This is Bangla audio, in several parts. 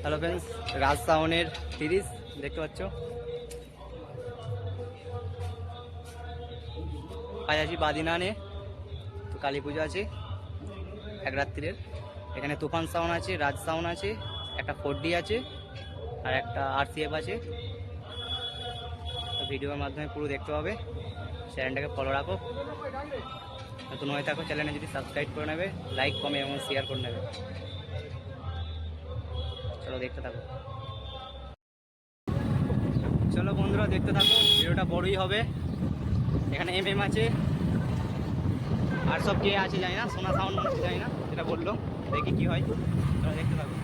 হ্যালো ফ্রেন্ডস, রাজ সাউন্ডের 30 দেখতে পাচ্ছ। আজ আছি বাদিনানে, তো কালী পুজো আছে এক রাত্রির। এখানে তুফান সাউন্ড আছে, রাজ সাউন্ড আছে, একটা 4D আছে আর একটা RCF আছে। তো ভিডিওর মাধ্যমে পুরো দেখতে হবে। চ্যানেলটাকে ফলো রাখো, নতুন হয়ে থাকো চ্যানেলে যদি সাবস্ক্রাইব করে নেবে, লাইক কমেন্ট এবং শেয়ার করে নেবে। চলো দেখতে থাকো। চলো বন্ধুরা দেখতে থাকো, ভিডিওটা বড়ই হবে। এখানে MM আছে আর সব কে আছে জানি না, সোনা সাউন্ড জানি না, যেটা বললো। দেখি কি হয়, চলো দেখতে থাকো।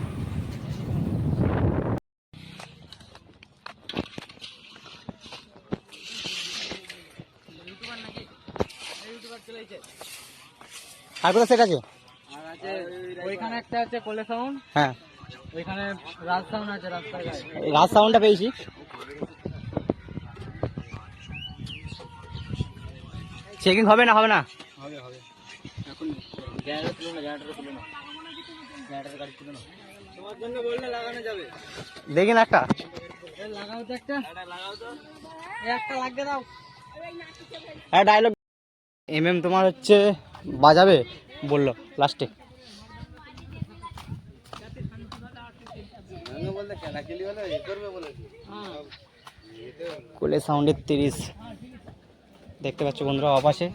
আর কোথা থেকে আছে? আর আছে ওইখানে একটা আছে কোলে সাউন্ড, হ্যাঁ ওইখানে রাজ সাউন্ড আছে, রাস্তায় গায়ে রাজ সাউন্ডটা পেয়েছি। চেকিং হবে না? হবে না, হবে হবে। এখন গ্যারেজ তুলো না, গ্যারেজটা তুলো না, গ্যারেজের গাড়ি তুলো না। তোমার জন্য বললে লাগানো যাবে। দেখি না একটা লাগাও তো, একটা লাগাও তো, একটা লাগিয়ে দাও। হ্যাঁ ডায়লগ MM তোমার হচ্ছে বাজাবে বললো লাস্টে। কোলে সাউন্ডের 30 দেখতে পাচ্ছ বন্ধুরা, অফ আছে,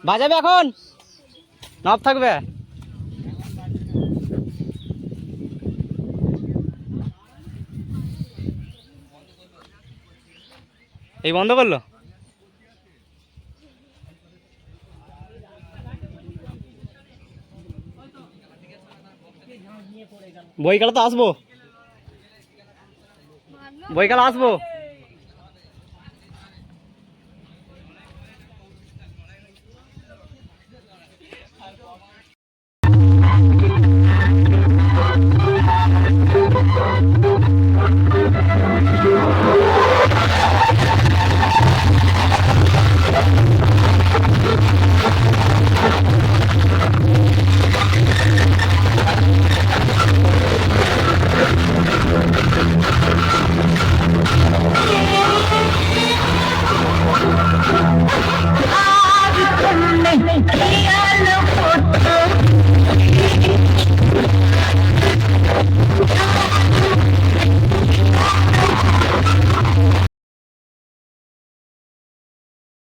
বাজাবে এখন, নব থাকবে। এই বন্ধ করলো। বইকালে তো আসবো, বইকালে আসবো। I